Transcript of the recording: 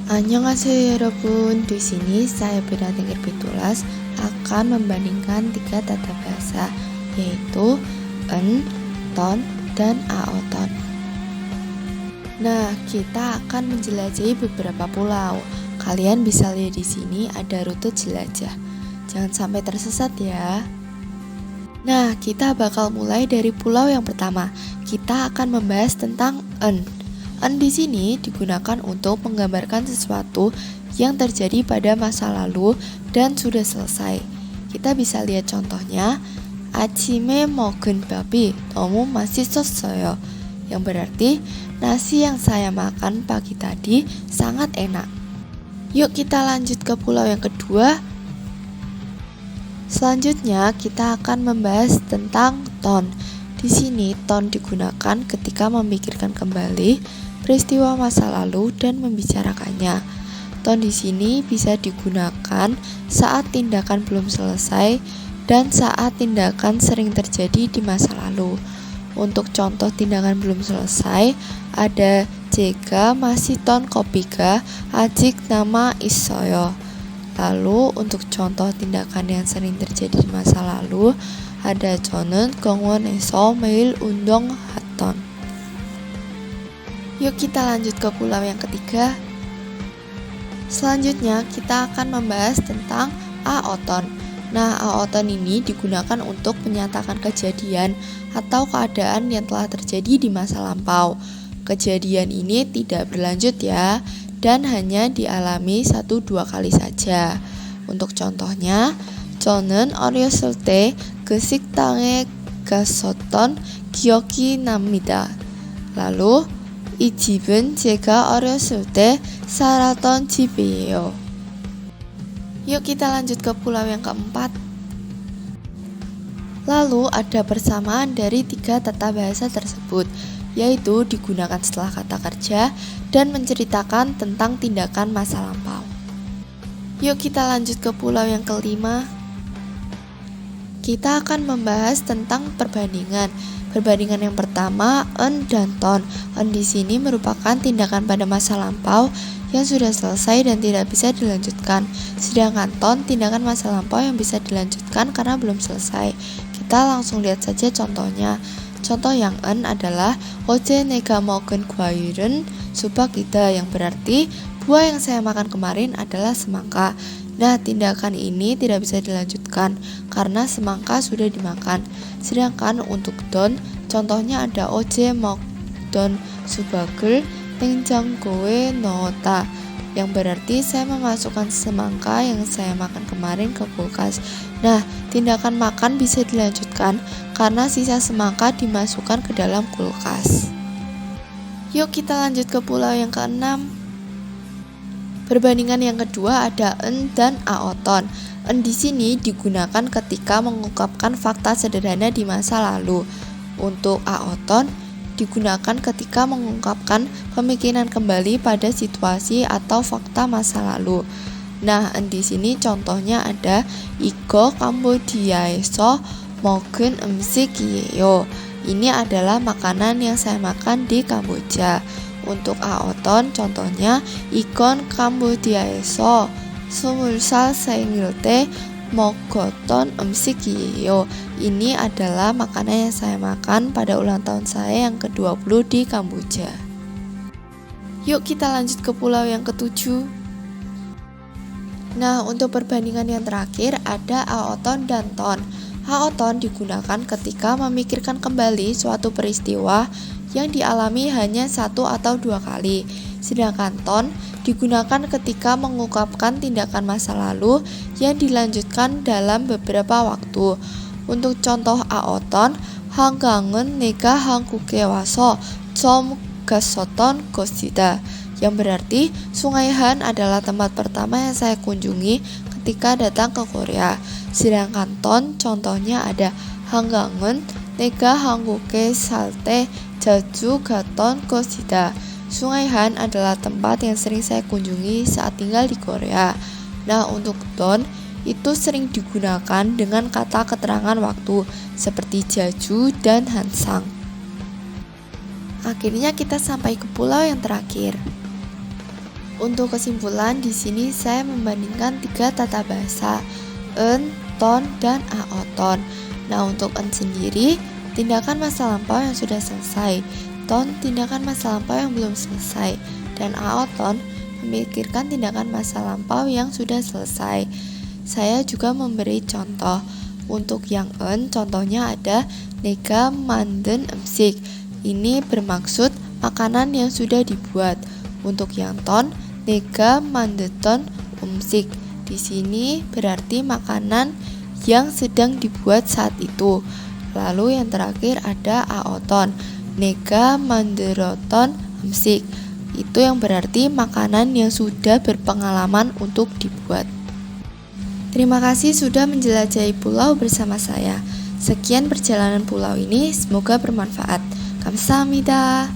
Annyeonghaseyo 여러분, di sini saya Beratingkir Bitulas akan membandingkan 3 tata bahasa, yaitu en, ton, dan aoton. Nah, kita akan menjelajahi beberapa pulau. Kalian bisa lihat di sini ada rute jelajah. Jangan sampai tersesat ya. Nah, kita bakal mulai dari pulau yang pertama. Kita akan membahas tentang en. En di sini digunakan untuk menggambarkan sesuatu yang terjadi pada masa lalu dan sudah selesai. Kita bisa lihat contohnya, 아침에 먹은 밥이 너무 맛있었어요. Yang berarti nasi yang saya makan pagi tadi sangat enak. Yuk kita lanjut ke pulau yang kedua. Selanjutnya kita akan membahas tentang ton. Di sini ton digunakan ketika memikirkan kembali peristiwa masa lalu dan membicarakannya. Ton di sini bisa digunakan saat tindakan belum selesai dan saat tindakan sering terjadi di masa lalu. Untuk contoh tindakan belum selesai ada 제가 마시던 커피가 아직 남아 있어요. Lalu untuk contoh tindakan yang sering terjadi di masa lalu ada 저는 공원에서 매일 운동하던. Yuk kita lanjut ke pulau yang ketiga. Selanjutnya kita akan membahas tentang aoton. Nah, aoton ini digunakan untuk menyatakan kejadian atau keadaan yang telah terjadi di masa lampau. Kejadian ini tidak berlanjut ya, dan hanya dialami 1-2 kali saja. Untuk contohnya, 저는 어렸을 때 그 식당에 갔었던 기억이 납니다. Lalu, 이 집은 제가 어렸을 때 살았던 집이에요. Yuk kita lanjut ke pulau yang keempat. Lalu ada persamaan dari 3 tata bahasa tersebut, yaitu digunakan setelah kata kerja dan menceritakan tentang tindakan masa lampau. Yuk kita lanjut ke pulau yang kelima. Kita akan membahas tentang perbandingan. Perbandingan yang pertama, en dan ton. En di sini merupakan tindakan pada masa lampau yang sudah selesai dan tidak bisa dilanjutkan. Sedangkan ton, tindakan masa lampau yang bisa dilanjutkan karena belum selesai. Kita langsung lihat saja contohnya. Contoh yang en adalah 어제 내가 먹은 과일은 수박이다, yang berarti buah yang saya makan kemarin adalah semangka. Nah, tindakan ini tidak bisa dilanjutkan karena semangka sudah dimakan. Sedangkan untuk don, contohnya ada 어제 먹던 수박을 냉장고에 넣었다, yang berarti saya memasukkan semangka yang saya makan kemarin ke kulkas. Nah, tindakan makan bisa dilanjutkan karena sisa semangka dimasukkan ke dalam kulkas. Yuk kita lanjut ke pulau yang keenam. Perbandingan yang kedua ada en dan aoton. En di sini digunakan ketika mengungkapkan fakta sederhana di masa lalu. Untuk aoton digunakan ketika mengungkapkan pemikiran kembali pada situasi atau fakta masa lalu. Nah, en di sini contohnya ada 이거 캄보디아에서 먹은 음식이에요. Ini adalah makanan yang saya makan di Kamboja. Untuk aoton contohnya 이건 캄보디아에서 20살 생일 때 먹었던 음식이에요. Ini adalah makanan yang saya makan pada ulang tahun saya yang ke-20 di Kamboja. Yuk kita lanjut ke pulau yang ketujuh. Nah, untuk perbandingan yang terakhir ada aoton dan ton. Aoton digunakan ketika memikirkan kembali suatu peristiwa yang dialami hanya 1 atau 2 kali. Sedangkan ton digunakan ketika mengungkapkan tindakan masa lalu yang dilanjutkan dalam beberapa waktu. Untuk contoh aoton, 한강은 내가 한국에 와서 처음 갔었던 곳이다, yang berarti Sungai Han adalah tempat pertama yang saya kunjungi ketika datang ke Korea. Sedangkan ton contohnya ada 한강은 내가 한국에 살 때 자주 갔던 곳이다. Sungai Han adalah tempat yang sering saya kunjungi saat tinggal di Korea. Nah, untuk ton itu sering digunakan dengan kata keterangan waktu seperti Jeju dan Hansang. Akhirnya kita sampai ke pulau yang terakhir. Untuk kesimpulan, di sini saya membandingkan 3 tata bahasa, en, ton, dan aoton. Nah, untuk en sendiri, tindakan masa lampau yang sudah selesai, ton, tindakan masa lampau yang belum selesai, dan aoton memikirkan tindakan masa lampau yang sudah selesai. Saya juga memberi contoh. Untuk yang en, contohnya ada nega manden emsik. Ini bermaksud makanan yang sudah dibuat. Untuk yang ton, nega mandeton umsik. Di sini berarti makanan yang sedang dibuat saat itu. Lalu yang terakhir ada aoton, nega manderoton umsik. Itu yang berarti makanan yang sudah berpengalaman untuk dibuat. Terima kasih sudah menjelajahi pulau bersama saya. Sekian perjalanan pulau ini, semoga bermanfaat. Kamsahamnida.